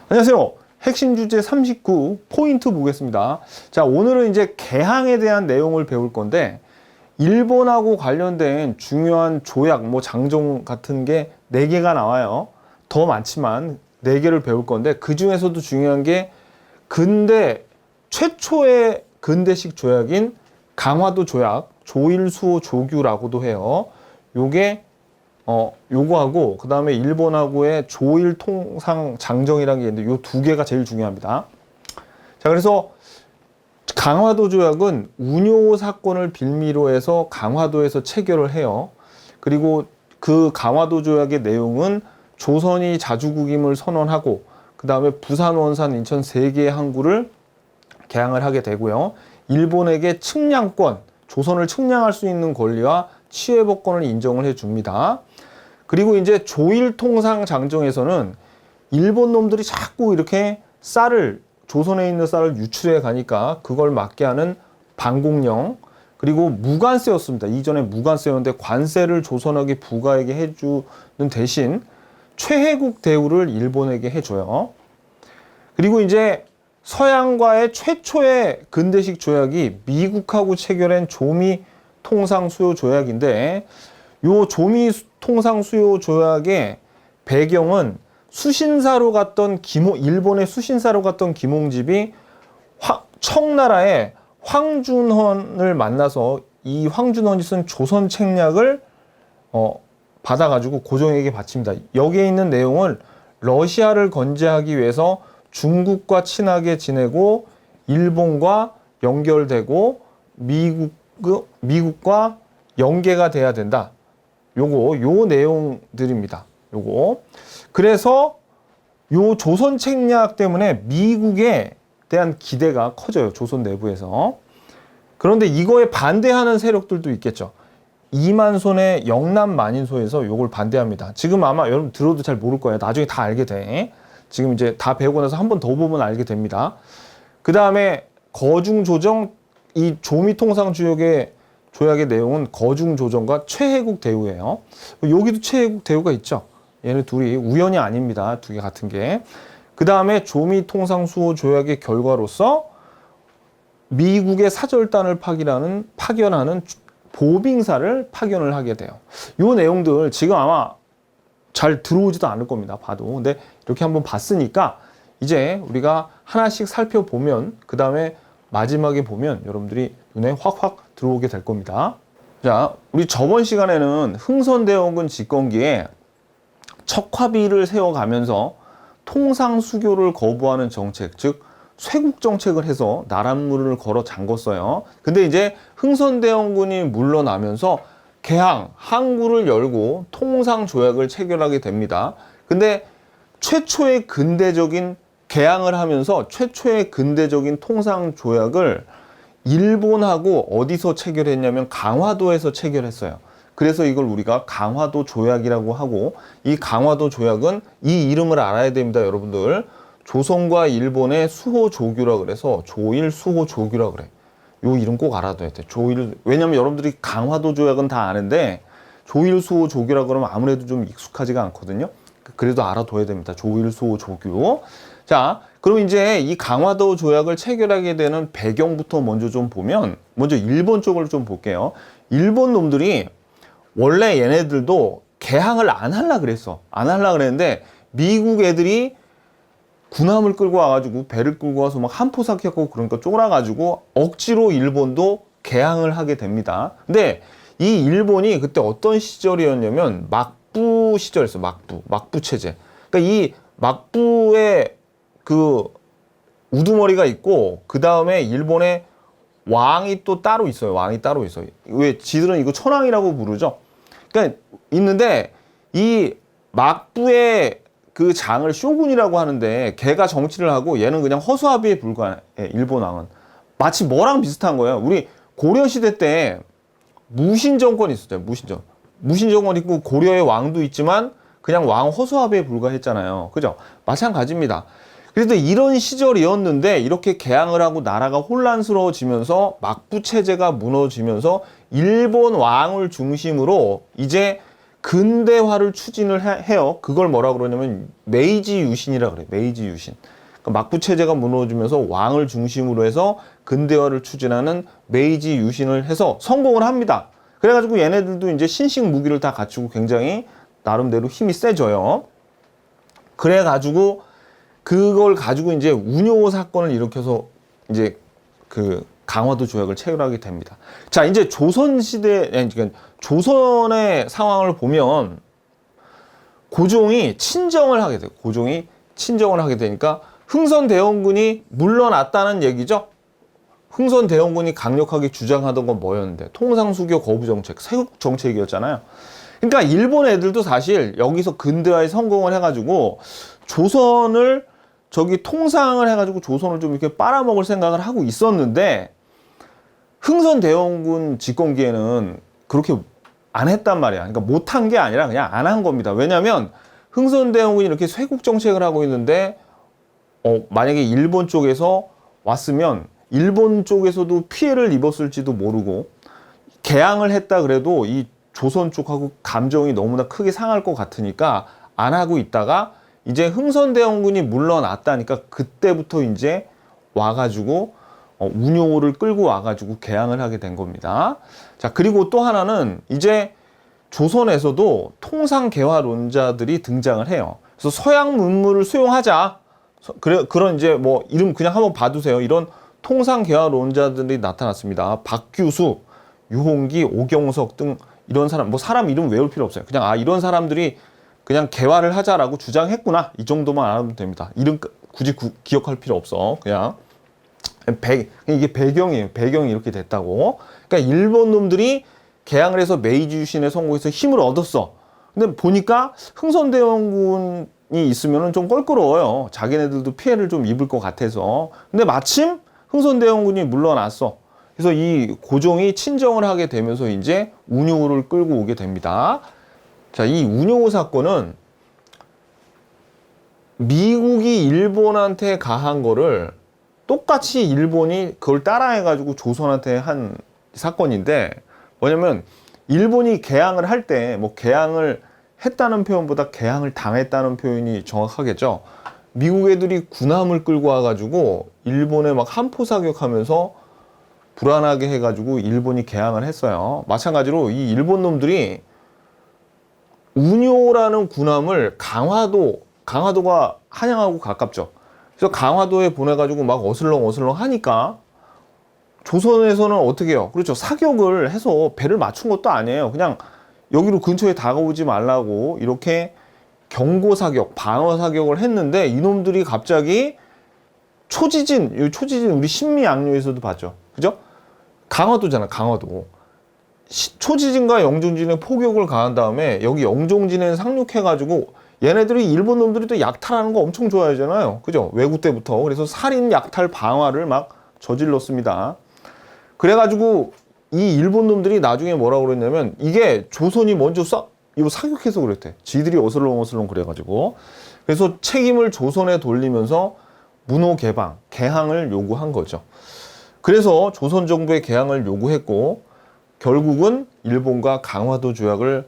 안녕하세요. 핵심 주제 39 포인트 보겠습니다. 자, 오늘은 이제 개항에 대한 내용을 배울 건데, 일본하고 관련된 중요한 조약, 장정 같은 게 4개가 나와요. 더 많지만 4개를 배울 건데, 그 중에서도 중요한 게 근대 최초의 근대식 조약인 강화도 조약, 조일수호 조규라고도 해요. 요거하고 그 다음에 일본하고의 조일통상 장정이라는 게 있는데 요 2개가 제일 중요합니다. 자, 그래서 강화도 조약은 운요 사건을 빌미로 해서 강화도에서 체결을 해요. 그리고 그 강화도 조약의 내용은 조선이 자주국임을 선언하고 그 다음에 부산, 원산, 인천 3개의 항구를 개항을 하게 되고요. 일본에게 측량권, 조선을 측량할 수 있는 권리와 치외법권을 인정을 해줍니다. 그리고 이제 조일통상 장정에서는 일본 놈들이 자꾸 이렇게 조선에 있는 쌀을 유출해 가니까 그걸 막게 하는 방공령, 그리고 무관세였습니다. 이전에 무관세였는데 관세를 조선에게 부가에게 해주는 대신 최혜국 대우를 일본에게 해줘요. 그리고 이제 서양과의 최초의 근대식 조약이 미국하고 체결한 조미 통상 수요 조약인데, 요 조미 통상 수요 조약의 배경은 일본의 수신사로 갔던 김홍집이 청나라의 황준헌을 만나서 이 황준헌이 쓴 조선 책략을 받아가지고 고종에게 바칩니다. 여기에 있는 내용을 러시아를 건재하기 위해서 중국과 친하게 지내고 일본과 연결되고 미국과 연계가 돼야 된다. 요 내용들입니다. 그래서 요 조선 책략 때문에 미국에 대한 기대가 커져요. 조선 내부에서. 그런데 이거에 반대하는 세력들도 있겠죠. 이만손의 영남 만인소에서 요걸 반대합니다. 지금 아마 여러분 들어도 잘 모를 거예요. 나중에 다 알게 돼. 지금 이제 다 배우고 나서 한 번 더 보면 알게 됩니다. 그 다음에 거중조정, 이 조미통상 조약의 내용은 거중조정과 최혜국 대우예요. 여기도 최혜국 대우가 있죠. 얘네 둘이 우연이 아닙니다. 2개 같은 게. 그 다음에 조미통상 수호 조약의 결과로서 미국의 사절단을 파견하는 보빙사를 파견을 하게 돼요. 요 내용들 지금 아마 잘 들어오지도 않을 겁니다. 봐도. 근데 이렇게 한번 봤으니까 이제 우리가 하나씩 살펴보면 그 다음에 마지막에 보면 여러분들이 눈에 확확 들어오게 될 겁니다. 자, 우리 저번 시간에는 흥선대원군 집권기에 척화비를 세워가면서 통상수교를 거부하는 정책, 즉 쇄국 정책을 해서 나랏물을 걸어 잠궜어요. 근데 이제 흥선대원군이 물러나면서 개항, 항구를 열고 통상조약을 체결하게 됩니다. 근데 최초의 근대적인 개항을 하면서 최초의 근대적인 통상조약을 일본하고 어디서 체결했냐면 강화도에서 체결했어요. 그래서 이걸 우리가 강화도 조약이라고 하고, 이 강화도 조약은 이 이름을 알아야 됩니다, 여러분들. 조선과 일본의 수호 조규라 그래서 조일 수호 조규라 그래. 요 이름 꼭 알아둬야 돼. 왜냐면 여러분들이 강화도 조약은 다 아는데 조일 수호 조규라 그러면 아무래도 좀 익숙하지가 않거든요. 그래도 알아둬야 됩니다. 조일 수호 조규. 자, 그럼 이제 이 강화도 조약을 체결하게 되는 배경부터 먼저 좀 보면, 먼저 일본 쪽을 좀 볼게요. 일본 놈들이 원래 얘네들도 개항을 안 하려고 그랬어. 안 하려고 그랬는데 미국 애들이 군함을 끌고 와가지고 배를 끌고 와서 막 한포 삭혔고 그러니까 쫄아가지고 억지로 일본도 개항을 하게 됩니다. 근데 이 일본이 그때 어떤 시절이었냐면 막부 시절이었어. 막부 체제. 그러니까 이 막부의 그 우두머리가 있고 그 다음에 일본의 왕이 또 따로 있어요. 왜 지들은 이거 천황이라고 부르죠. 그러니까 있는데 이 막부의 그 장을 쇼군이라고 하는데 걔가 정치를 하고 얘는 그냥 허수아비에 불과해. 일본 왕은 마치 뭐랑 비슷한 거예요. 우리 고려 시대 때 무신 정권이 있었죠. 무신 정권 있고 고려의 왕도 있지만 그냥 왕 허수아비에 불과했잖아요. 그죠? 마찬가지입니다. 그래서 이런 시절이었는데 이렇게 개항을 하고 나라가 혼란스러워지면서 막부 체제가 무너지면서 일본 왕을 중심으로 이제 근대화를 추진을 해요. 그걸 뭐라 그러냐면 메이지 유신이라 그래요. 메이지 유신. 그러니까 막부 체제가 무너지면서 왕을 중심으로 해서 근대화를 추진하는 메이지 유신을 해서 성공을 합니다. 그래가지고 얘네들도 이제 신식 무기를 다 갖추고 굉장히 나름대로 힘이 세져요. 그래가지고 그걸 가지고 이제 운요 사건을 일으켜서 이제 그 강화도 조약을 체결하게 됩니다. 자, 이제 조선시대, 그러니까 조선의 상황을 보면 고종이 친정을 하게 돼요. 고종이 친정을 하게 되니까 흥선대원군이 물러났다는 얘기죠. 흥선대원군이 강력하게 주장하던 건 뭐였는데? 통상수교 거부 정책, 세국 정책이었잖아요. 그러니까 일본 애들도 사실 여기서 근대화에 성공을 해가지고 조선을 저기 통상을 해가지고 조선을 좀 이렇게 빨아먹을 생각을 하고 있었는데 흥선대원군 집권기에는 그렇게 안 했단 말이야. 그러니까 못한 게 아니라 그냥 안 한 겁니다. 왜냐하면 흥선대원군이 이렇게 쇄국 정책을 하고 있는데 만약에 일본 쪽에서 왔으면 일본 쪽에서도 피해를 입었을지도 모르고 개항을 했다 그래도 이 조선 쪽하고 감정이 너무나 크게 상할 것 같으니까 안 하고 있다가 이제 흥선대원군이 물러났다니까 그때부터 이제 와가지고 운용호를 끌고 와가지고 개항을 하게 된 겁니다. 자, 그리고 또 하나는 이제 조선에서도 통상개화론자들이 등장을 해요. 그래서 서양 문물을 수용하자. 그런 이제 뭐 이름 그냥 한번 봐두세요. 이런 통상개화론자들이 나타났습니다. 박규수, 유홍기, 오경석 등 이런 사람, 뭐 사람 이름 외울 필요 없어요. 그냥 이런 사람들이 그냥 개화를 하자라고 주장했구나. 이 정도만 알아두면 됩니다. 이름 굳이 기억할 필요 없어. 그냥 이게 배경이에요. 배경이 이렇게 됐다고. 그러니까 일본 놈들이 개항을 해서 메이지 유신에 성공해서 힘을 얻었어. 근데 보니까 흥선대원군이 있으면 좀 껄끄러워요. 자기네들도 피해를 좀 입을 것 같아서. 근데 마침 흥선대원군이 물러났어. 그래서 이 고종이 친정을 하게 되면서 이제 운용호를 끌고 오게 됩니다. 자, 이 운용호 사건은 미국이 일본한테 가한 거를 똑같이 일본이 그걸 따라해가지고 조선한테 한 사건인데 뭐냐면 일본이 개항을 할 때 뭐 개항을 했다는 표현보다 개항을 당했다는 표현이 정확하겠죠. 미국 애들이 군함을 끌고 와가지고 일본에 막 함포 사격하면서 불안하게 해가지고 일본이 개항을 했어요. 마찬가지로 이 일본 놈들이 운요라는 군함을 강화도가 한양하고 가깝죠. 그래서 강화도에 보내가지고 막 어슬렁 하니까 조선에서는 어떻게 해요? 그렇죠. 사격을 해서 배를 맞춘 것도 아니에요. 그냥 여기로 근처에 다가오지 말라고 이렇게 경고 사격, 방어 사격을 했는데 이놈들이 갑자기 초지진 우리 신미양요에서도 봤죠. 그죠? 강화도잖아, 강화도. 초지진과 영종진에 포격을 가한 다음에 여기 영종진에 상륙해가지고 얘네들이 일본 놈들이 또 약탈하는 거 엄청 좋아하잖아요. 그죠? 외구 때부터. 그래서 살인 약탈 방화를 막 저질렀습니다. 그래가지고 이 일본 놈들이 나중에 뭐라고 그랬냐면 이게 조선이 먼저 이거 사격해서 그랬대. 지들이 어슬렁 그래가지고. 그래서 책임을 조선에 돌리면서 문호 개방, 개항을 요구한 거죠. 그래서 조선 정부의 개항을 요구했고 결국은 일본과 강화도 조약을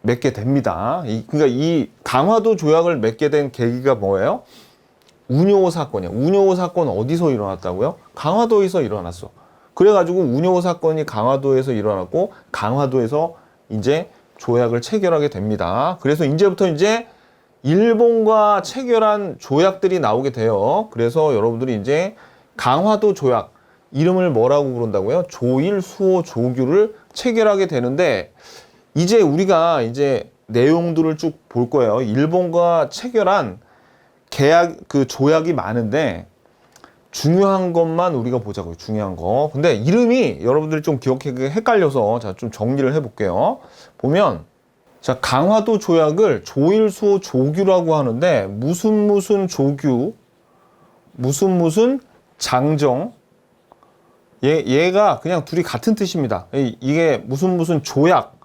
맺게 됩니다. 그러니까 이 강화도 조약을 맺게 된 계기가 뭐예요? 운요호 사건이에요. 운요호 사건 어디서 일어났다고요? 강화도에서 일어났어. 그래가지고 운요호 사건이 강화도에서 일어났고 강화도에서 이제 조약을 체결하게 됩니다. 그래서 이제부터 이제 일본과 체결한 조약들이 나오게 돼요. 그래서 여러분들이 이제 강화도 조약 이름을 뭐라고 부른다고요? 조일, 수호, 조규를 체결하게 되는데 이제 우리가 이제 내용들을 쭉 볼 거예요. 일본과 체결한 조약이 많은데 중요한 것만 우리가 보자고요. 중요한 거. 근데 이름이 여러분들이 좀 기억하기 헷갈려서 자, 좀 정리를 해볼게요. 보면 자, 강화도 조약을 조일, 수호, 조규라고 하는데 무슨 조규, 무슨 장정 얘가 그냥 둘이 같은 뜻입니다. 이게 무슨 조약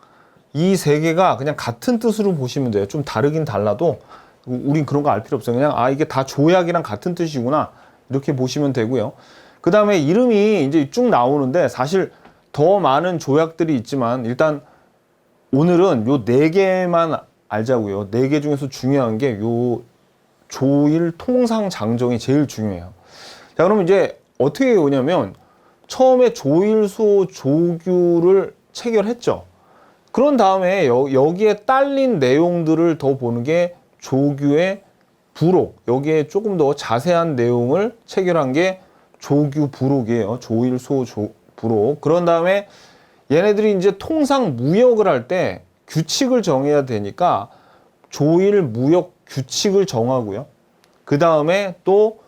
이 세 개가 그냥 같은 뜻으로 보시면 돼요. 좀 다르긴 달라도 우린 그런 거 알 필요 없어요. 그냥 이게 다 조약이랑 같은 뜻이구나 이렇게 보시면 되고요. 그 다음에 이름이 이제 쭉 나오는데 사실 더 많은 조약들이 있지만 일단 오늘은 요 네 개만 알자고요. 네 개 중에서 중요한 게 요 조일 통상 장정이 제일 중요해요. 자, 그러면 이제 어떻게 오냐면 처음에 조일 수호 조규를 체결했죠. 그런 다음에 여기에 딸린 내용들을 더 보는 게 조규의 부록. 여기에 조금 더 자세한 내용을 체결한 게 조규 부록이에요. 조일 수호 부록. 그런 다음에 얘네들이 이제 통상 무역을 할 때 규칙을 정해야 되니까 조일 무역 규칙을 정하고요. 그 다음에 또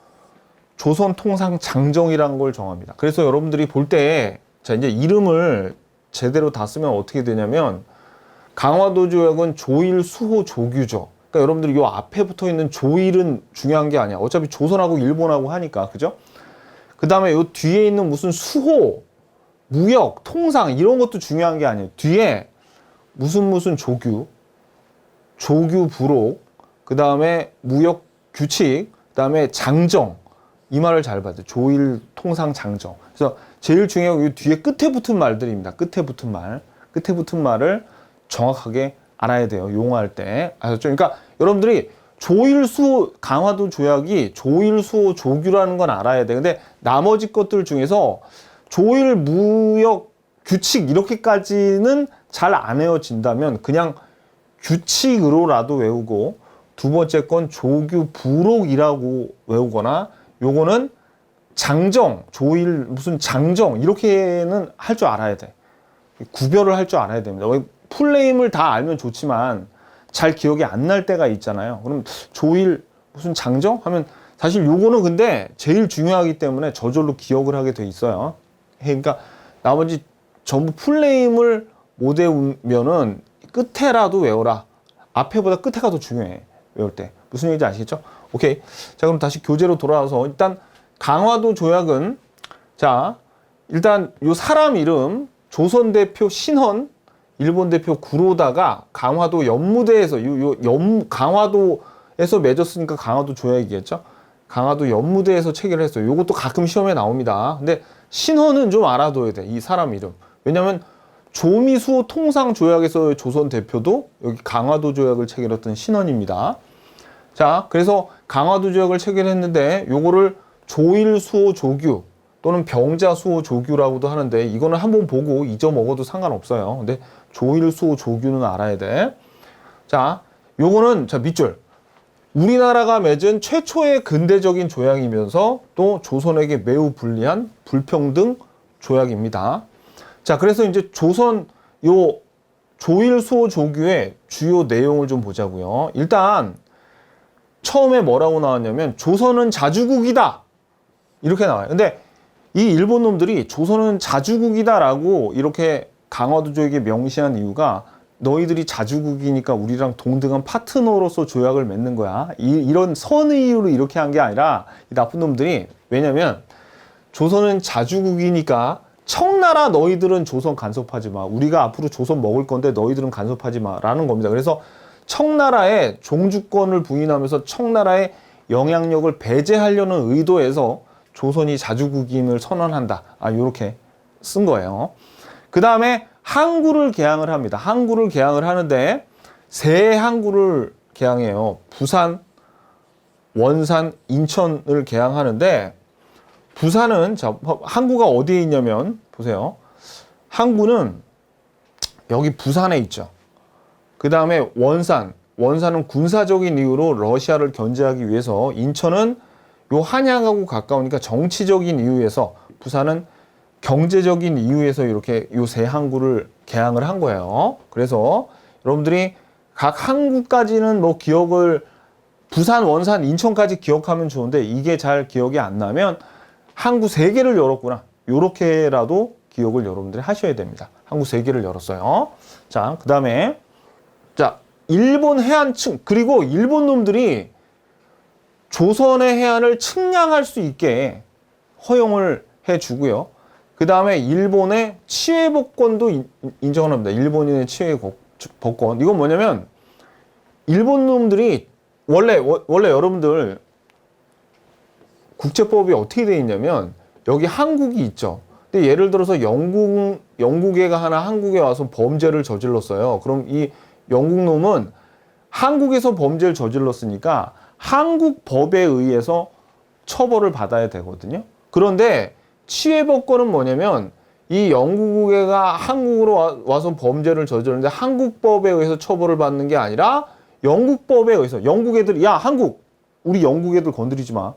조선 통상 장정이라는 걸 정합니다. 그래서 여러분들이 볼 때, 자, 이제 이름을 제대로 다 쓰면 어떻게 되냐면, 강화도 조약은 조일 수호 조규죠. 그러니까 여러분들이 요 앞에 붙어 있는 조일은 중요한 게 아니야. 어차피 조선하고 일본하고 하니까, 그죠? 그 다음에 요 뒤에 있는 무슨 수호, 무역, 통상, 이런 것도 중요한 게 아니에요. 뒤에 무슨 조규, 조규 부록, 그 다음에 무역 규칙, 그 다음에 장정, 이 말을 잘 봐야 돼요. 조일 통상 장정. 그래서 제일 중요한 게 뒤에 끝에 붙은 말들입니다. 끝에 붙은 말. 끝에 붙은 말을 정확하게 알아야 돼요. 용어할 때. 아셨죠? 그러니까 여러분들이 조일수호, 강화도 조약이 조일수호 조규라는 건 알아야 돼. 근데 나머지 것들 중에서 조일 무역 규칙 이렇게까지는 잘 안 외워진다면 그냥 규칙으로라도 외우고, 두 번째 건 조규 부록이라고 외우거나, 요거는 장정, 조일 무슨 장정 이렇게는 할 줄 알아야 돼. 구별을 할 줄 알아야 됩니다. 풀네임을 다 알면 좋지만 잘 기억이 안 날 때가 있잖아요. 그럼 조일 무슨 장정 하면 사실 요거는 근데 제일 중요하기 때문에 저절로 기억을 하게 돼 있어요. 그러니까 나머지 전부 풀네임을 못 외우면은 끝에라도 외워라. 앞에보다 끝에가 더 중요해. 외울 때. 무슨 얘기인지 아시겠죠? 오케이. 자, 그럼 다시 교재로 돌아와서 일단 강화도 조약은, 자, 일단 요 사람 이름 조선 대표 신헌, 일본 대표 구로다가 강화도 연무대에서 강화도에서 맺었으니까 강화도 조약이겠죠? 강화도 연무대에서 체결했어요. 요것도 가끔 시험에 나옵니다. 근데 신헌은 좀 알아둬야 돼. 이 사람 이름. 왜냐면 조미수호 통상 조약에서 조선 대표도 여기 강화도 조약을 체결했던 신헌입니다. 자, 그래서 강화도 조약을 체결했는데 요거를 조일수호 조규 또는 병자수호 조규라고도 하는데, 이거는 한번 보고 잊어먹어도 상관없어요. 근데 조일수호 조규는 알아야 돼. 자, 요거는 자 밑줄. 우리나라가 맺은 최초의 근대적인 조약이면서 또 조선에게 매우 불리한 불평등 조약입니다. 자, 그래서 이제 조선 요 조일수호 조규의 주요 내용을 좀 보자고요. 일단 처음에 뭐라고 나왔냐면 조선은 자주국이다 이렇게 나와요. 근데 이 일본 놈들이 조선은 자주국이다라고 이렇게 강화도 조약에 명시한 이유가, 너희들이 자주국이니까 우리랑 동등한 파트너로서 조약을 맺는 거야. 이런 선의로 이렇게 한 게 아니라, 이 나쁜 놈들이, 왜냐면 조선은 자주국이니까 청나라 너희들은 조선 간섭하지 마. 우리가 앞으로 조선 먹을 건데 너희들은 간섭하지 마라는 겁니다. 그래서 청나라에 종주권을 부인하면서 청나라의 영향력을 배제하려는 의도에서 조선이 자주국임을 선언한다. 요렇게 쓴 거예요. 그 다음에 항구를 개항을 합니다. 항구를 개항을 하는데 세 항구를 개항해요. 부산, 원산, 인천을 개항하는데, 부산은, 자, 항구가 어디에 있냐면, 보세요. 항구는 여기 부산에 있죠. 그 다음에 원산은 군사적인 이유로 러시아를 견제하기 위해서, 인천은 요 한양하고 가까우니까 정치적인 이유에서, 부산은 경제적인 이유에서 이렇게 요 세 항구를 개항을 한 거예요. 그래서 여러분들이 각 항구까지는 뭐 기억을, 부산, 원산, 인천까지 기억하면 좋은데 이게 잘 기억이 안 나면 항구 3개를 열었구나, 요렇게라도 기억을 여러분들이 하셔야 됩니다. 항구 3개를 열었어요. 자, 그 다음에 자, 일본 해안층, 그리고 일본 놈들이 조선의 해안을 측량할 수 있게 허용을 해주고요. 그 다음에 일본의 치외복권도 인정을 합니다. 일본인의 치외복권. 이건 뭐냐면, 일본 놈들이 원래 여러분들 국제법이 어떻게 되어 있냐면, 여기 한국이 있죠. 근데 예를 들어서 영국 영국애가 하나 한국에 와서 범죄를 저질렀어요. 그럼 이 영국 놈은 한국에서 범죄를 저질렀으니까 한국 법에 의해서 처벌을 받아야 되거든요. 그런데 치외법권은 뭐냐면 이 영국애가 한국으로 와서 범죄를 저질렀는데 한국 법에 의해서 처벌을 받는 게 아니라 영국 법에 의해서 영국 애들 야 한국 우리 영국 애들 건드리지 마.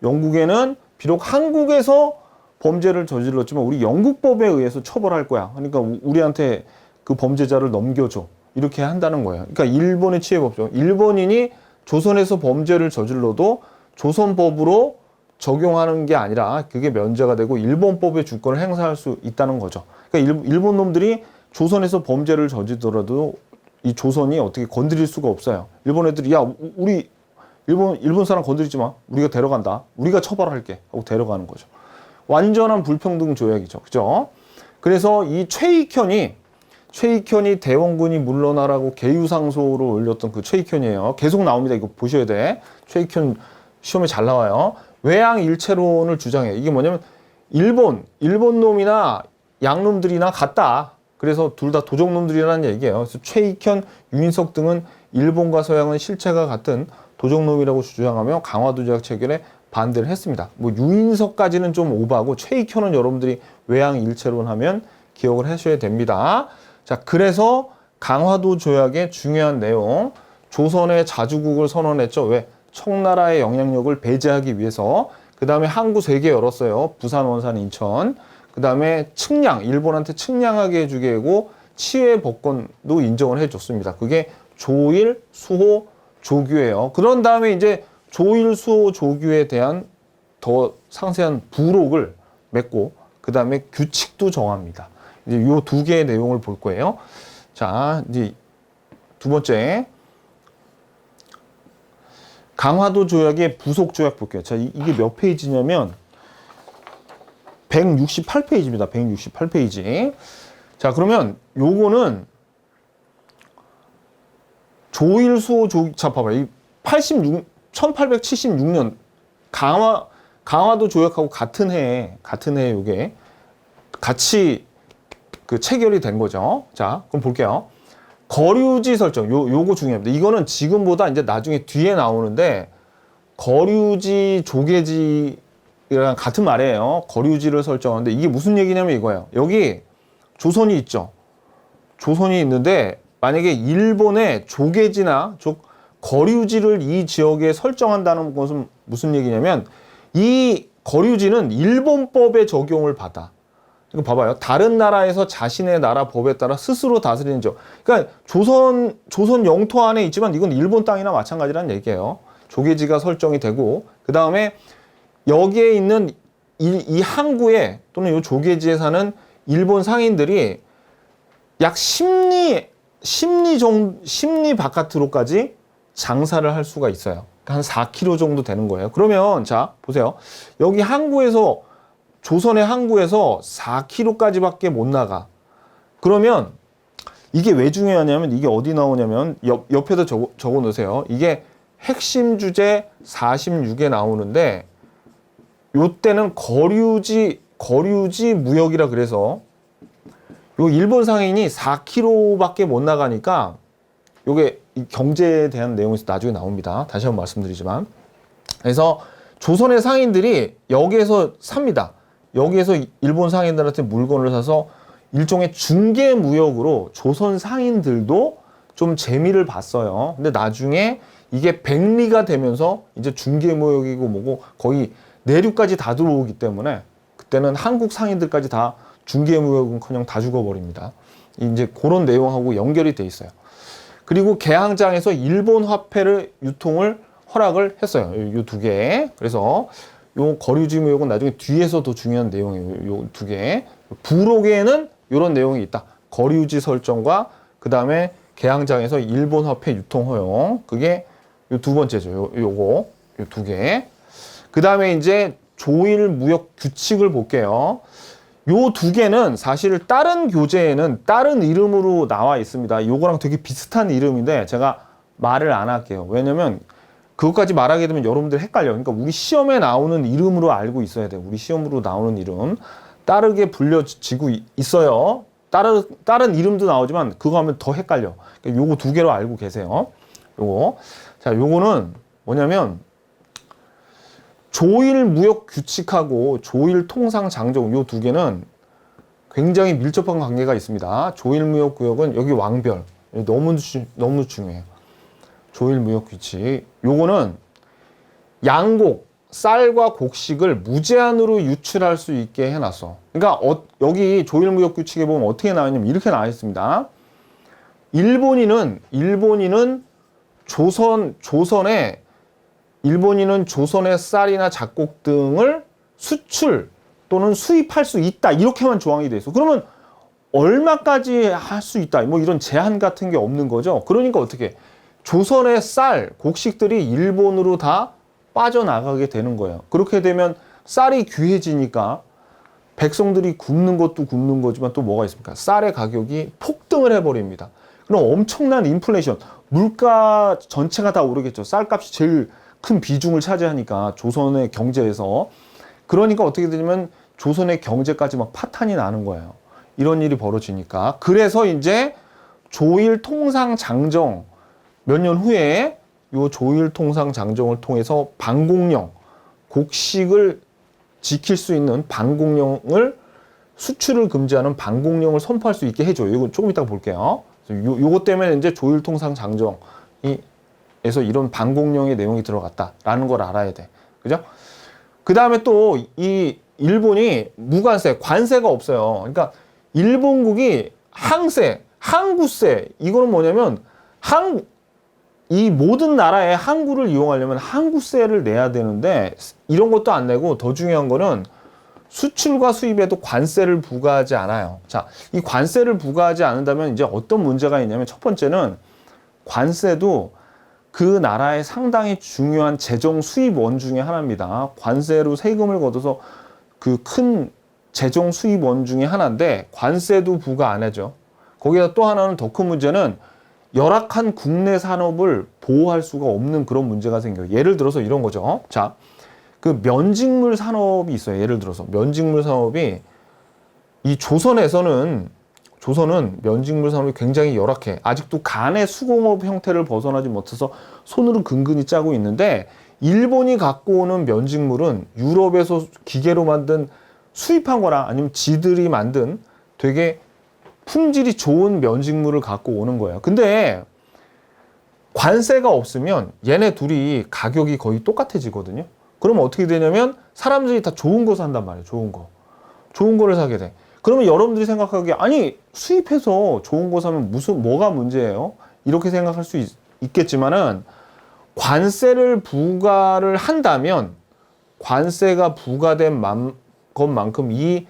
영국에는 비록 한국에서 범죄를 저질렀지만 우리 영국 법에 의해서 처벌할 거야. 그러니까 우리한테 그 범죄자를 넘겨줘. 이렇게 한다는 거예요. 그러니까 일본의 치외법죠. 일본인이 조선에서 범죄를 저질러도 조선법으로 적용하는 게 아니라 그게 면제가 되고 일본법의 주권을 행사할 수 있다는 거죠. 그러니까 일본 놈들이 조선에서 범죄를 저지르더라도 이 조선이 어떻게 건드릴 수가 없어요. 일본 애들이 야 우리 일본 사람 건드리지 마. 우리가 데려간다. 우리가 처벌할게 하고 데려가는 거죠. 완전한 불평등 조약이죠. 그죠? 그래서 이 최익현이 대원군이 물러나라고 개유상소를 올렸던 그 최익현이에요. 계속 나옵니다. 이거 보셔야 돼. 최익현 시험에 잘 나와요. 외양일체론을 주장해. 이게 뭐냐면 일본 놈이나 양놈들이나 같다. 그래서 둘 다 도적놈들이라는 얘기예요. 그래서 최익현, 유인석 등은 일본과 서양은 실체가 같은 도적놈이라고 주장하며 강화도 조약 체결에 반대를 했습니다. 뭐 유인석까지는 좀 오바고 최익현은 여러분들이 외양일체론 하면 기억을 하셔야 됩니다. 자, 그래서 강화도 조약의 중요한 내용, 조선의 자주국을 선언했죠. 왜? 청나라의 영향력을 배제하기 위해서. 그 다음에 항구 3개 열었어요. 부산, 원산, 인천. 그 다음에 측량, 일본한테 측량하게 해주게 하고 치외법권도 인정을 해줬습니다. 그게 조일, 수호, 조규예요. 그런 다음에 이제 조일, 수호, 조규에 대한 더 상세한 부록을 맺고 그 다음에 규칙도 정합니다. 이제 요 2개의 내용을 볼 거예요. 자, 이제 두 번째 강화도 조약의 부속 조약 볼게요. 자, 이게 몇 페이지냐면 168페이지입니다. 168페이지. 자, 그러면 요거는 조일, 수호, 조규. 자, 봐봐요. 1876년 강화도 조약하고 같은 해에 요게 같이 그 체결이 된 거죠. 자, 그럼 볼게요. 거류지 설정. 요거 중요합니다. 이거는 지금보다 이제 나중에 뒤에 나오는데 거류지, 조계지랑 같은 말이에요. 거류지를 설정하는데 이게 무슨 얘기냐면 이거예요. 여기 조선이 있죠. 조선이 있는데 만약에 일본의 조계지나 거류지를 이 지역에 설정한다는 것은 무슨 얘기냐면 이 거류지는 일본법에 적용을 받아. 이거 봐봐요. 다른 나라에서 자신의 나라 법에 따라 스스로 다스리는 지역. 그러니까 조선 영토 안에 있지만 이건 일본 땅이나 마찬가지라는 얘기예요. 조계지가 설정이 되고 그 다음에 여기에 있는 이 항구에 또는 이 조계지에 사는 일본 상인들이 약 10리 바깥으로까지 장사를 할 수가 있어요. 한 4km 정도 되는 거예요. 그러면 자 보세요. 여기 항구에서 조선의 항구에서 4km까지밖에 못 나가. 그러면 이게 왜 중요하냐면 이게 어디 나오냐면 옆에다 적어 놓으세요. 이게 핵심 주제 46에 나오는데 요때는 거류지 무역이라 그래서 요 일본 상인이 4km밖에 못 나가니까 요게 경제에 대한 내용에서 나중에 나옵니다. 다시 한번 말씀드리지만. 그래서 조선의 상인들이 여기에서 삽니다. 여기에서 일본 상인들한테 물건을 사서 일종의 중개 무역으로 조선 상인들도 좀 재미를 봤어요. 근데 나중에 이게 백리가 되면서 이제 중개 무역이고 뭐고 거의 내륙까지 다 들어오기 때문에 그때는 한국 상인들까지 다 중개 무역은커녕 다 죽어버립니다. 이제 그런 내용하고 연결이 돼 있어요. 그리고 개항장에서 일본 화폐를 유통을 허락을 했어요. 요 2개. 그래서 요 거류지 무역은 나중에 뒤에서 더 중요한 내용이에요. 요 2개. 부록에는 이런 내용이 있다. 거류지 설정과 그 다음에 개항장에서 일본 화폐 유통 허용. 그게 요 2번째죠. 요거 요 2개. 그 다음에 이제 조일 무역 규칙을 볼게요. 요 2개는 사실 다른 교재에는 다른 이름으로 나와 있습니다. 요거랑 되게 비슷한 이름인데 제가 말을 안 할게요. 왜냐면 그것까지 말하게 되면 여러분들 헷갈려요. 그러니까 우리 시험에 나오는 이름으로 알고 있어야 돼요. 우리 시험으로 나오는 이름. 다르게 불려지고 있어요. 다른 이름도 나오지만 그거 하면 더 헷갈려. 그러니까 요거 두 개로 알고 계세요. 요거. 자, 요거는 뭐냐면 조일 무역 규칙하고 조일 통상 장정 요 두 개는 굉장히 밀접한 관계가 있습니다. 조일 무역 구역은 여기 왕별. 너무 중요해요. 조일 무역 규칙. 요거는 양곡, 쌀과 곡식을 무제한으로 유출할 수 있게 해놨어. 그러니까 여기 조일 무역 규칙에 보면 어떻게 나와있냐면 이렇게 나와 있습니다. 일본인은 조선의 쌀이나 작곡 등을 수출 또는 수입할 수 있다. 이렇게만 조항이 돼 있어. 그러면 얼마까지 할 수 있다. 뭐 이런 제한 같은 게 없는 거죠. 그러니까 어떻게 조선의 쌀, 곡식들이 일본으로 다 빠져나가게 되는 거예요. 그렇게 되면 쌀이 귀해지니까 백성들이 굶는 것도 굶는 거지만 또 뭐가 있습니까? 쌀의 가격이 폭등을 해버립니다. 그럼 엄청난 인플레이션, 물가 전체가 다 오르겠죠. 쌀값이 제일 큰 비중을 차지하니까 조선의 경제에서. 그러니까 어떻게 되냐면 조선의 경제까지 막 파탄이 나는 거예요. 이런 일이 벌어지니까. 그래서 이제 조일 통상 장정 몇 년 후에 요 조일 통상 장정을 통해서 반공령, 곡식을 지킬 수 있는 반공령을 수출을 금지하는 반공령을 선포할 수 있게 해줘요. 이거 조금 이따가 볼게요. 요거 때문에 이제 조일 통상 장정에서 이런 반공령의 내용이 들어갔다라는 걸 알아야 돼. 그죠? 그 다음에 또 이 일본이 무관세, 관세가 없어요. 그러니까 일본국이 항구세, 이거는 뭐냐면 이 모든 나라의 항구를 이용하려면 항구세를 내야 되는데 이런 것도 안 내고 더 중요한 거는 수출과 수입에도 관세를 부과하지 않아요. 자, 이 관세를 부과하지 않는다면 이제 어떤 문제가 있냐면 첫 번째는 관세도 그 나라의 상당히 중요한 재정 수입원 중에 하나입니다. 관세로 세금을 걷어서 그 큰 재정 수입원 중에 하나인데 관세도 부과 안 해줘. 거기다 또 하나는 더 큰 문제는 열악한 국내 산업을 보호할 수가 없는 그런 문제가 생겨요. 예를 들어서 이런 거죠. 자, 그 면직물 산업이 있어요. 예를 들어서 면직물 산업이 이 조선은 면직물 산업이 굉장히 열악해. 아직도 간의 수공업 형태를 벗어나지 못해서 손으로 근근히 짜고 있는데 일본이 갖고 오는 면직물은 유럽에서 기계로 만든 수입한 거나 아니면 지들이 만든 되게 품질이 좋은 면직물을 갖고 오는 거예요. 근데 관세가 없으면 얘네 둘이 가격이 거의 똑같아지거든요. 그러면 어떻게 되냐면 사람들이 다 좋은 거 산단 말이에요. 좋은 거를 사게 돼. 그러면 여러분들이 생각하기에 아니 수입해서 좋은 거 사면 뭐가 문제예요? 이렇게 생각할 수 있겠지만은 관세를 부과를 한다면 관세가 부과된 것만큼 이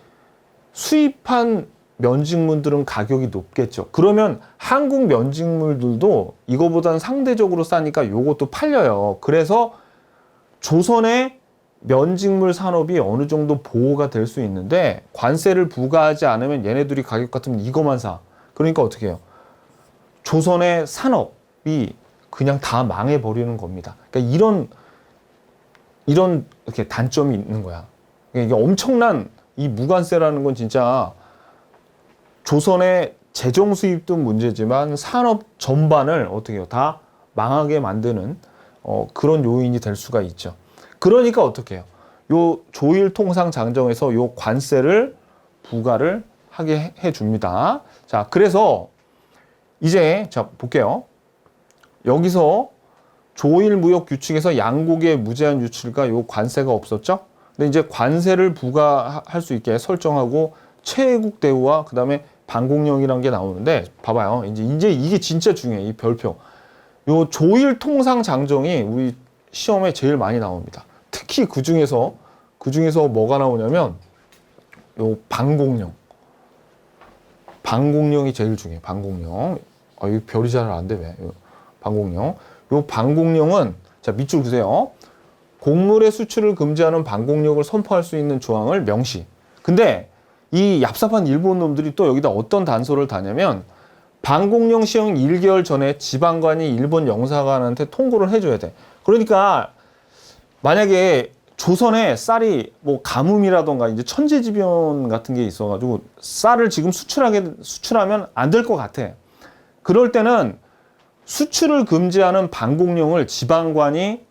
수입한 면직물들은 가격이 높겠죠. 그러면 한국 면직물들도 이거보다는 상대적으로 싸니까 요것도 팔려요. 그래서 조선의 면직물 산업이 어느 정도 보호가 될 수 있는데 관세를 부과하지 않으면 얘네들이 가격 같으면 이거만 사. 그러니까 어떻게 해요? 조선의 산업이 그냥 다 망해버리는 겁니다. 그러니까 이런 이렇게 단점이 있는 거야. 그러니까 이게 엄청난 이 무관세라는 건 진짜 조선의 재정 수입도 문제지만 산업 전반을 어떻게 해요? 다 망하게 만드는 그런 요인이 될 수가 있죠. 그러니까 어떻게 해요? 요 조일 통상 장정에서 요 관세를 부과를 하게 해 줍니다. 자, 그래서 이제 자 볼게요. 여기서 조일 무역 규칙에서 양국의 무제한 유출과 요 관세가 없었죠? 근데 이제 관세를 부과할 수 있게 설정하고 최애국 대우와 그다음에 반공령이라는 게 나오는데 봐봐요. 이제 이게 진짜 중요해. 이 별표. 요 조일 통상 장정이 우리 시험에 제일 많이 나옵니다. 특히 그 중에서 뭐가 나오냐면 요 반공령. 반공령이 제일 중요해. 반공령. 이 별이 잘 안 돼 왜? 반공령. 요 반공령은 자 밑줄 그세요. 곡물의 수출을 금지하는 반공령을 선포할 수 있는 조항을 명시. 근데 이 얍삽한 일본 놈들이 또 여기다 어떤 단서를 다냐면 반공령 시행 1개월 전에 지방관이 일본 영사관한테 통보를 해줘야 돼. 그러니까 만약에 조선에 쌀이 뭐 가뭄이라던가 이제 천재지변 같은 게 있어가지고 쌀을 지금 수출하면 안 될 것 같아. 그럴 때는 수출을 금지하는 반공령을 지방관이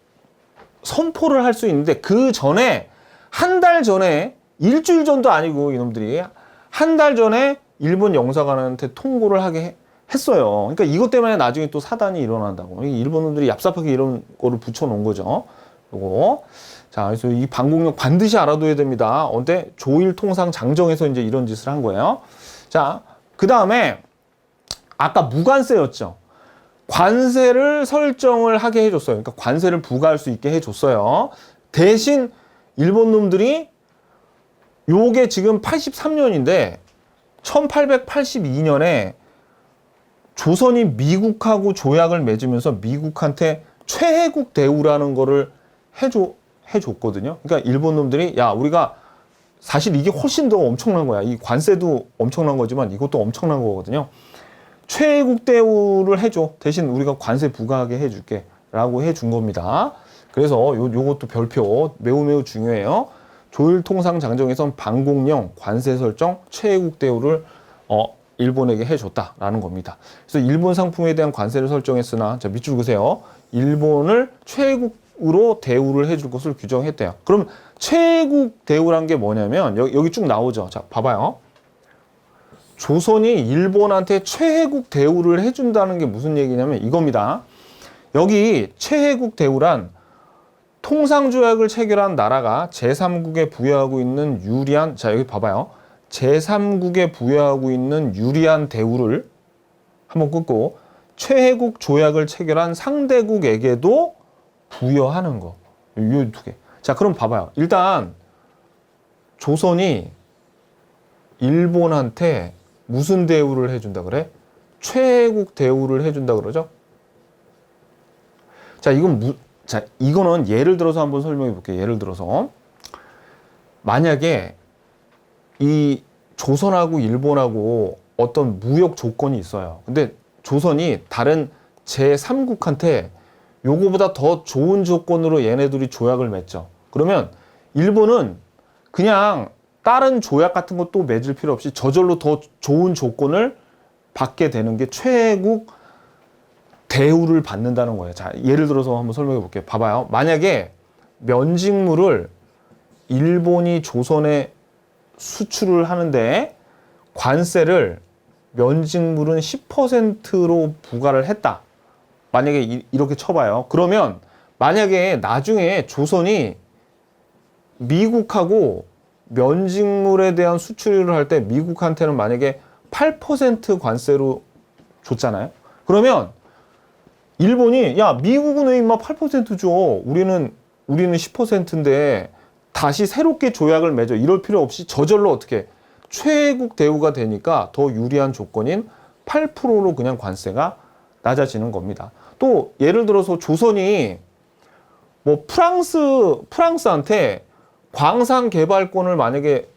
선포를 할 수 있는데 그 전에 한 달 전에 일주일 전도 아니고 이놈들이 한 달 전에 일본 영사관한테 통보를 하게 했어요. 그러니까 이것 때문에 나중에 또 사단이 일어난다고. 일본 놈들이 얍삽하게 이런 거를 붙여놓은 거죠. 요거. 자, 그래서 이 반공령 반드시 알아둬야 됩니다. 어때? 조일통상 장정에서 이제 이런 짓을 한 거예요. 자, 그 다음에 아까 무관세였죠. 관세를 설정을 하게 해줬어요. 그러니까 관세를 부과할 수 있게 해줬어요. 대신 일본 놈들이 요게 지금 83년인데 1882년에 조선이 미국하고 조약을 맺으면서 미국한테 최혜국 대우라는 거를 해줬거든요. 그러니까 일본 놈들이 야, 우리가 사실 이게 훨씬 더 엄청난 거야. 이 관세도 엄청난 거지만 이것도 엄청난 거거든요. 최혜국 대우를 해줘. 대신 우리가 관세 부과하게 해줄게. 라고 해준 겁니다. 그래서 요것도 별표 매우 중요해요. 조일통상장정에선 반공령, 관세 설정, 최혜국 대우를 일본에게 해줬다라는 겁니다. 그래서 일본 상품에 대한 관세를 설정했으나 자 밑줄 그세요. 일본을 최혜국으로 대우를 해줄 것을 규정했대요. 그럼 최혜국 대우란 게 뭐냐면 여기 쭉 나오죠. 자 봐봐요. 조선이 일본한테 최혜국 대우를 해준다는 게 무슨 얘기냐면 이겁니다. 여기 최혜국 대우란 통상조약을 체결한 나라가 제3국에 부여하고 있는 유리한, 자 여기 봐봐요. 제3국에 부여하고 있는 유리한 대우를 한번 끊고 최혜국 조약을 체결한 상대국에게도 부여하는 거. 이 두 개. 자 그럼 봐봐요. 일단 조선이 일본한테 무슨 대우를 해준다 그래? 최혜국 대우를 해준다 그러죠? 자 이거는 예를 들어서 한번 설명해 볼게요. 예를 들어서 만약에 이 조선하고 일본하고 어떤 무역 조건이 있어요. 근데 조선이 다른 제3국한테 요거보다 더 좋은 조건으로 얘네들이 조약을 맺죠. 그러면 일본은 그냥 다른 조약 같은 것도 맺을 필요 없이 저절로 더 좋은 조건을 받게 되는 게 최혜국 대우를 받는다는 거예요. 자, 예를 들어서 한번 설명해 볼게요. 봐봐요. 만약에 면직물을 일본이 조선에 수출을 하는데 관세를 면직물은 10%로 부과를 했다. 만약에 이렇게 쳐봐요. 그러면 만약에 나중에 조선이 미국하고 면직물에 대한 수출을 할 때 미국한테는 만약에 8% 관세로 줬잖아요. 그러면 일본이 야 미국은 왜 임마 8% 줘? 우리는 10%인데 다시 새롭게 조약을 맺어. 이럴 필요 없이 저절로 어떻게 최혜국 대우가 되니까 더 유리한 조건인 8%로 그냥 관세가 낮아지는 겁니다. 또 예를 들어서 조선이 뭐 프랑스한테 광산 개발권을 만약에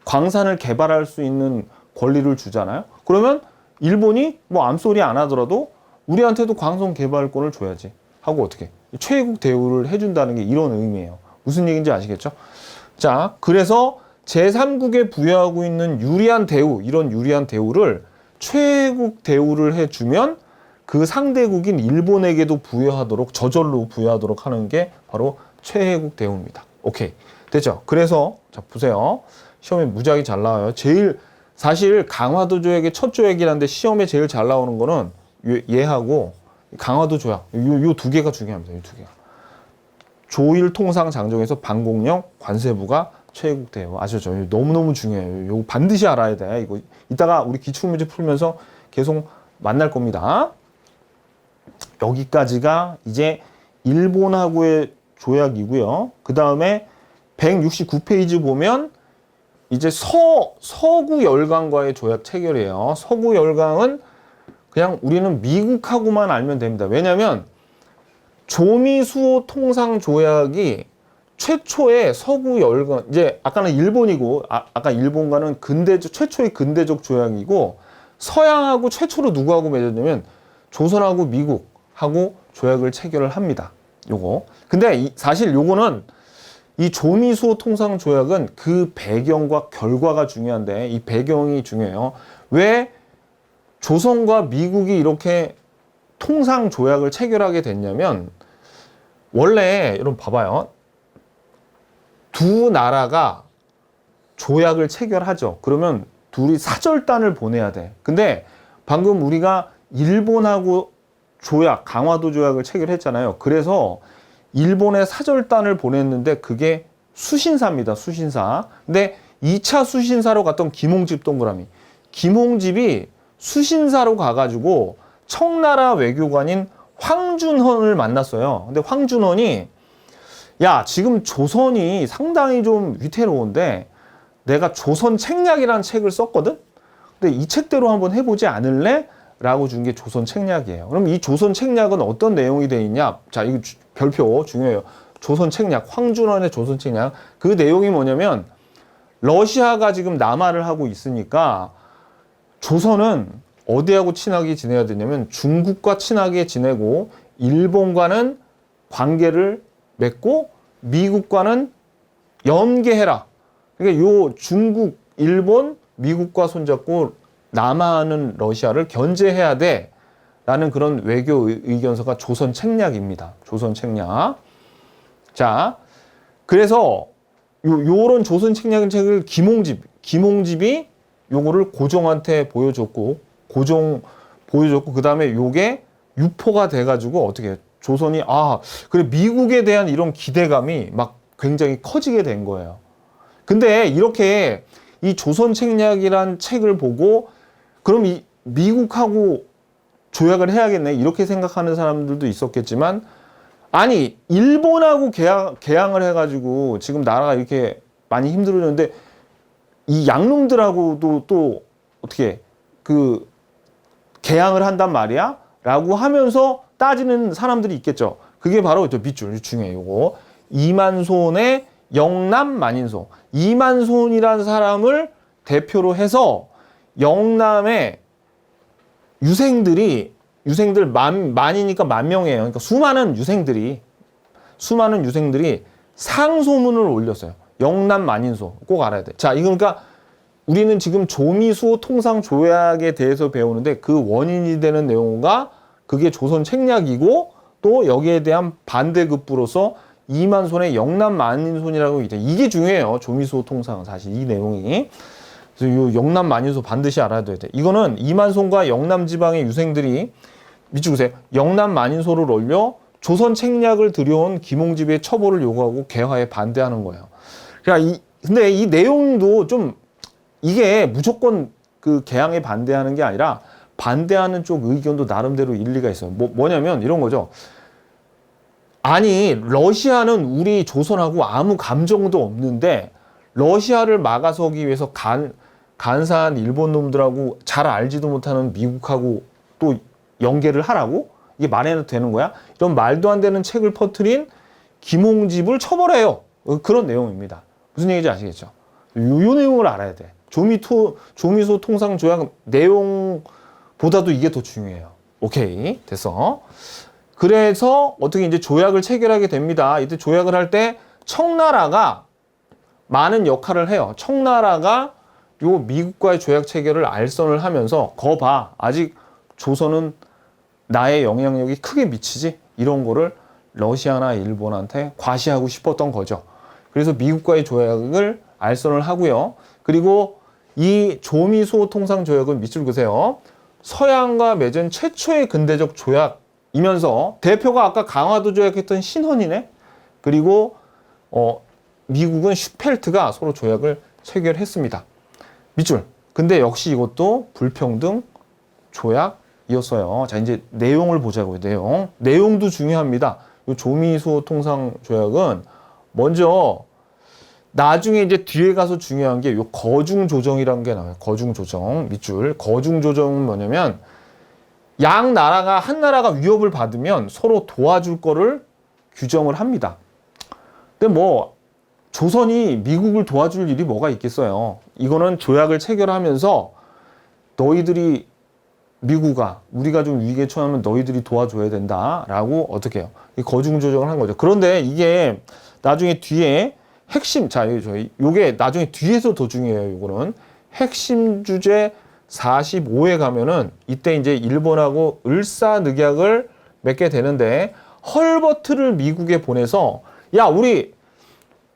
광산을 개발할 수 있는 권리를 주잖아요. 그러면 일본이 뭐 암소리 안 하더라도 우리한테도 광산 개발권을 줘야지 하고 어떻게 최혜국 대우를 해준다는 게 이런 의미예요. 무슨 얘기인지 아시겠죠? 자, 그래서 제3국에 부여하고 있는 유리한 대우, 이런 유리한 대우를 최혜국 대우를 해주면 그 상대국인 일본에게도 부여하도록 저절로 부여하도록 하는 게 바로 최혜국 대우입니다. 오케이. 됐죠? 그래서 자 보세요. 시험에 무지하게 잘 나와요. 사실 강화도 조약의 첫 조약이란데 시험에 제일 잘 나오는 거는 얘하고 강화도 조약. 요 두 개가 중요합니다. 이 두 개가. 조일통상 장정에서 반공령 관세부가 최혜국 대우. 아시죠? 너무너무 중요해요. 이거 반드시 알아야 돼. 이거 이따가 우리 기출문제 풀면서 계속 만날 겁니다. 여기까지가 이제 일본하고의 조약이고요. 그 다음에 169페이지 보면 이제 서구 열강과의 조약 체결이에요. 서구 열강은 그냥 우리는 미국하고만 알면 됩니다. 왜냐하면 조미수호 통상 조약이 최초의 서구 열강, 이제 아까는 일본이고 아까 일본과는 최초의 근대적 조약이고 서양하고 최초로 누구하고 맺었냐면 조선하고 미국하고 조약을 체결을 합니다. 요거. 근데 사실 요거는 이 조미수호 통상조약은 그 배경과 결과가 중요한데 이 배경이 중요해요. 왜 조선과 미국이 이렇게 통상조약을 체결하게 됐냐면 원래 여러분 봐봐요. 두 나라가 조약을 체결하죠. 그러면 둘이 사절단을 보내야 돼. 근데 방금 우리가 일본하고 조약, 강화도 조약을 체결했잖아요. 그래서 일본에 사절단을 보냈는데 그게 수신사입니다. 수신사. 근데 2차 수신사로 갔던 김홍집 동그라미. 김홍집이 수신사로 가가지고 청나라 외교관인 황준헌을 만났어요. 근데 황준헌이 야, 지금 조선이 상당히 좀 위태로운데 내가 조선 책략이라는 책을 썼거든? 근데 이 책대로 한번 해보지 않을래? 라고 준 게 조선 책략이에요. 그럼 이 조선 책략은 어떤 내용이 돼 있냐? 자, 이거 별표 중요해요. 조선 책략, 황준헌의 조선 책략. 그 내용이 뭐냐면 러시아가 지금 남하를 하고 있으니까 조선은 어디하고 친하게 지내야 되냐면 중국과 친하게 지내고 일본과는 관계를 맺고 미국과는 연계해라. 그러니까 요 중국, 일본, 미국과 손잡고 남하하는 러시아를 견제해야 돼. 라는 그런 외교 의견서가 조선 책략입니다. 조선 책략. 자, 그래서 요런 조선 책략 책을 김홍집이 요거를 고종한테 보여줬고, 그 다음에 요게 유포가 돼가지고 어떻게 조선이, 그래, 미국에 대한 이런 기대감이 막 굉장히 커지게 된 거예요. 근데 이렇게 이 조선 책략이란 책을 보고, 그럼 이 미국하고 조약을 해야겠네. 이렇게 생각하는 사람들도 있었겠지만, 아니, 일본하고 개항을 해가지고 지금 나라가 이렇게 많이 힘들어졌는데, 이 양놈들하고도 또 어떻게 개항을 한단 말이야? 라고 하면서 따지는 사람들이 있겠죠. 그게 바로 저 밑줄 중요해요. 요거. 이만손의 영남 만인소. 이만손이라는 사람을 대표로 해서 영남의 유생들 만이니까 만 명이에요. 그러니까 수많은 유생들이 상소문을 올렸어요. 영남 만인소 꼭 알아야 돼. 자, 이거 그러니까 우리는 지금 조미수호 통상조약에 대해서 배우는데 그 원인이 되는 내용과 그게 조선 책략이고 또 여기에 대한 반대급부로서 이만손의 영남 만인손이라고 있대. 이게 중요해요. 조미수호 통상 사실 이 내용이. 그래서 이 영남 만인소 반드시 알아야 돼. 이거는 이만손과 영남 지방의 유생들이 밑줄 그세요. 영남 만인소를 올려 조선 책략을 들여온 김홍집의 처벌을 요구하고 개화에 반대하는 거예요. 그러니까 근데 이 내용도 좀 이게 무조건 그 개항에 반대하는 게 아니라 반대하는 쪽 의견도 나름대로 일리가 있어요. 뭐냐면 이런 거죠. 아니, 러시아는 우리 조선하고 아무 감정도 없는데 러시아를 막아서기 위해서 간사한 일본 놈들하고 잘 알지도 못하는 미국하고 또 연계를 하라고? 이게 말해도 되는 거야? 이런 말도 안 되는 책을 퍼뜨린 김홍집을 처벌해요. 그런 내용입니다. 무슨 얘기인지 아시겠죠? 요 내용을 알아야 돼. 조미수호 통상조약 내용보다도 이게 더 중요해요. 오케이, 됐어. 그래서 어떻게 이제 조약을 체결하게 됩니다. 이때 조약을 할 때 청나라가 많은 역할을 해요. 청나라가 요 미국과의 조약 체결을 알선을 하면서 거봐, 아직 조선은 나의 영향력이 크게 미치지? 이런 거를 러시아나 일본한테 과시하고 싶었던 거죠. 그래서 미국과의 조약을 알선을 하고요. 그리고 이 조미수호 통상조약은 밑줄 그세요. 서양과 맺은 최초의 근대적 조약이면서 대표가 아까 강화도 조약했던 신헌이네. 그리고 미국은 슈펠트가 서로 조약을 체결했습니다. 밑줄. 근데 역시 이것도 불평등 조약이었어요. 자, 이제 내용을 보자고요. 내용도 중요합니다. 이 조미수호 통상조약은 먼저 나중에 이제 뒤에 가서 중요한 게 요 거중조정이라는 게 나와요. 거중조정. 밑줄. 거중조정은 뭐냐면 양 나라가 한 나라가 위협을 받으면 서로 도와줄 거를 규정을 합니다. 근데 뭐 조선이 미국을 도와줄 일이 뭐가 있겠어요. 이거는 조약을 체결하면서 너희들이 미국아, 우리가 좀 위기에 처하면 너희들이 도와줘야 된다라고 어떻게 해요? 거중조정을 한 거죠. 그런데 이게 나중에 뒤에 핵심, 자, 요게 나중에 뒤에서 더 중요해요. 요거는 핵심 주제 45에 가면은 이때 이제 일본하고 을사늑약을 맺게 되는데, 헐버트를 미국에 보내서, 야, 우리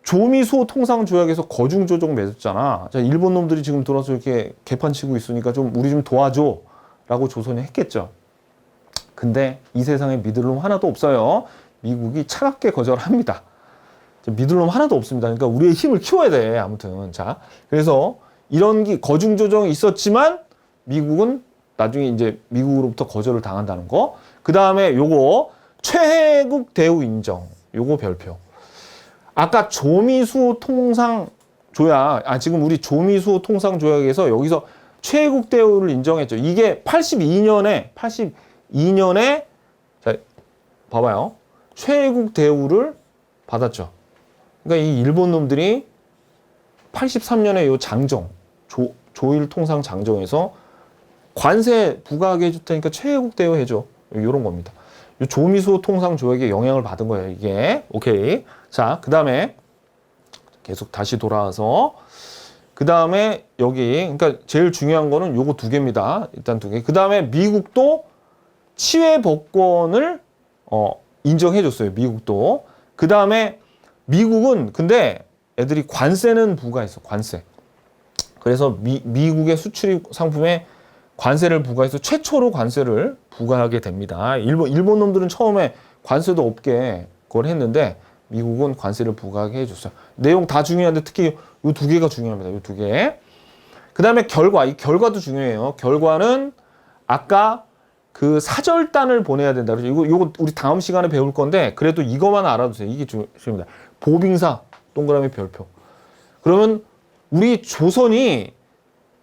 조미수 통상조약에서 거중조정 맺었잖아. 자, 일본 놈들이 지금 들어서 이렇게 개판 치고 있으니까 좀 우리 좀 도와줘. 라고 조선이 했겠죠. 근데 이 세상에 믿을 놈 하나도 없어요. 미국이 차갑게 거절합니다. 믿을 놈 하나도 없습니다. 그러니까 우리의 힘을 키워야 돼. 아무튼. 자, 그래서 이런 거중조정이 있었지만 미국은 나중에 이제 미국으로부터 거절을 당한다는 거. 그 다음에 요거 최혜국 대우 인정. 요거 별표. 아까 조미수 통상 조약, 지금 우리 조미수 통상 조약에서 여기서 최혜국 대우를 인정했죠. 이게 82년에 자, 봐봐요. 최혜국 대우를 받았죠. 그러니까 이 일본 놈들이 83년에 요 장정, 조일 통상 장정에서 관세 부과하게 해줄 테니까 최혜국 대우 해줘. 요런 겁니다. 요 조미수 통상 조약에 영향을 받은 거예요, 이게. 오케이. 자, 그 다음에 계속 다시 돌아와서 그 다음에 여기, 그러니까 제일 중요한 거는 요거 두 개입니다. 일단 두 개. 그 다음에 미국도 치외 법권을 인정해 줬어요. 미국도. 그 다음에 미국은 근데 애들이 관세는 부과했어. 관세. 그래서 미국의 수출입 상품에 관세를 부과해서 최초로 관세를 부과하게 됩니다. 일본 놈들은 처음에 관세도 없게 그걸 했는데 미국은 관세를 부과하게 해줬어요. 내용 다 중요한데 특히 이 두 개가 중요합니다. 이 두 개. 그 다음에 결과. 이 결과도 중요해요. 결과는 아까 그 사절단을 보내야 된다. 그래서 이거 우리 다음 시간에 배울 건데 그래도 이거만 알아두세요. 이게 중요합니다. 보빙사 동그라미 별표. 그러면 우리 조선이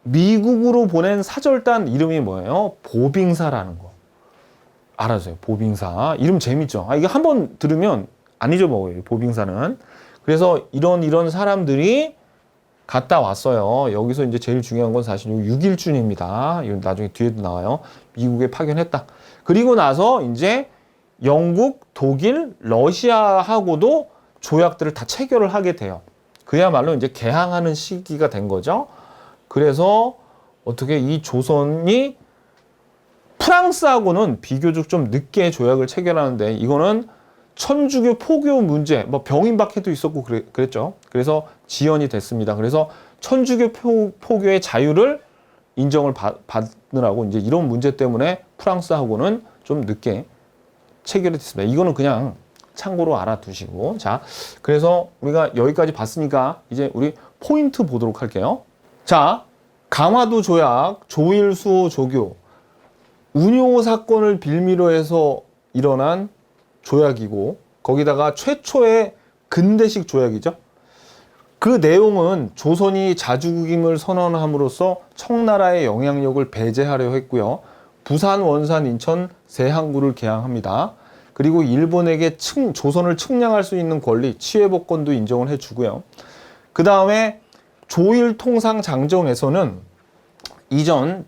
미국으로 보낸 사절단 이름이 뭐예요? 보빙사라는 거. 알아주세요. 보빙사. 이름 재밌죠? 이게 한번 들으면 안 잊어먹어요. 보빙사는. 그래서 이런 사람들이 갔다 왔어요. 여기서 이제 제일 중요한 건 사실 6.1준입니다. 이건 나중에 뒤에도 나와요. 미국에 파견했다. 그리고 나서 이제 영국, 독일, 러시아하고도 조약들을 다 체결을 하게 돼요. 그야말로 이제 개항하는 시기가 된 거죠. 그래서 어떻게 이 조선이 프랑스하고는 비교적 좀 늦게 조약을 체결하는데 이거는 천주교 포교 문제, 뭐 병임박해도 있었고 그랬죠. 그래서 지연이 됐습니다. 그래서 천주교 포교의 자유를 인정을 받느라고 이제 이런 문제 때문에 프랑스하고는 좀 늦게 체결이 됐습니다. 이거는 그냥 참고로 알아두시고. 자, 그래서 우리가 여기까지 봤으니까 이제 우리 포인트 보도록 할게요. 자, 강화도 조약, 조일수 조교, 운요 사건을 빌미로 해서 일어난 조약이고 거기다가 최초의 근대식 조약이죠. 그 내용은 조선이 자주국임을 선언함으로써 청나라의 영향력을 배제하려 했고요. 부산, 원산, 인천 세 항구를 개항합니다. 그리고 일본에게 조선을 측량할 수 있는 권리, 치외법권도 인정을 해주고요. 그 다음에 조일 통상 장정에서는 이전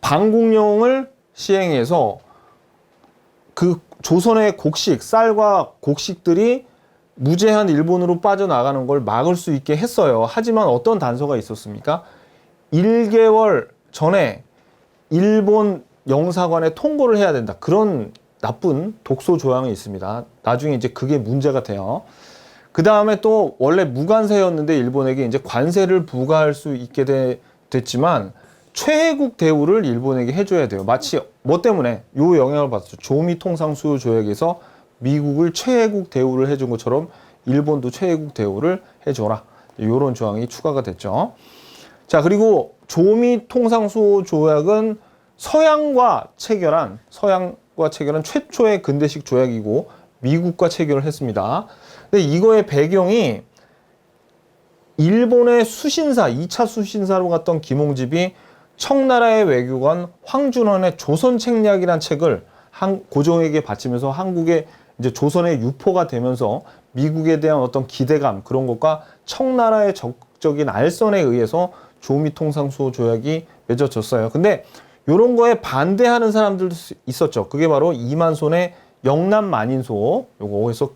방공령을 시행해서 그 조선의 곡식, 쌀과 곡식들이 무제한 일본으로 빠져나가는 걸 막을 수 있게 했어요. 하지만 어떤 단서가 있었습니까? 1개월 전에 일본 영사관에 통보를 해야 된다. 그런 나쁜 독소 조항이 있습니다. 나중에 이제 그게 문제가 돼요. 그 다음에 또 원래 무관세였는데 일본에게 이제 관세를 부과할 수 있게 됐지만 최혜국 대우를 일본에게 해줘야 돼요. 마치 뭐 때문에 요 영향을 받았죠. 조미 통상 수요 조약에서 미국을 최혜국 대우를 해준 것처럼 일본도 최혜국 대우를 해줘라. 이런 조항이 추가가 됐죠. 자, 그리고 조미 통상 수요 조약은 서양과 체결한 최초의 근대식 조약이고 미국과 체결을 했습니다. 근데 이거의 배경이 일본의 수신사, 2차 수신사로 갔던 김홍집이 청나라의 외교관 황준원의 조선책략이라는 책을 고종에게 바치면서 한국의 이제 조선의 유포가 되면서 미국에 대한 어떤 기대감 그런 것과 청나라의 적극적인 알선에 의해서 조미통상수호 조약이 맺어졌어요. 근데 이런 거에 반대하는 사람들도 있었죠. 그게 바로 이만손의 영남 만인소 요거에서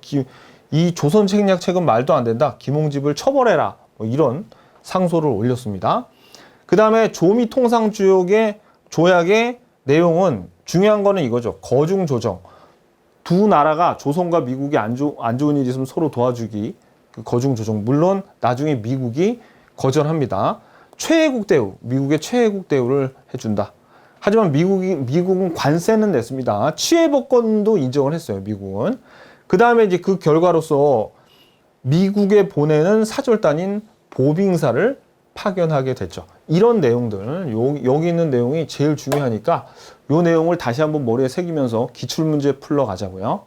이 조선 책략책은 말도 안 된다. 김홍집을 처벌해라. 뭐 이런 상소를 올렸습니다. 그 다음에 조미 통상조약의 내용은 중요한 거는 이거죠. 거중 조정. 두 나라가 조선과 미국이 안 좋은 일이 있으면 서로 도와주기. 그 거중 조정. 물론 나중에 미국이 거절합니다. 최애국 대우, 미국의 최애국 대우를 해준다. 하지만 미국은 관세는 냈습니다. 취해법권도 인정을 했어요. 미국은. 그 다음에 이제 그 결과로서 미국에 보내는 사절단인 보빙사를 파견하게 됐죠. 이런 내용들, 여기 있는 내용이 제일 중요하니까 이 내용을 다시 한번 머리에 새기면서 기출문제 풀러 가자고요.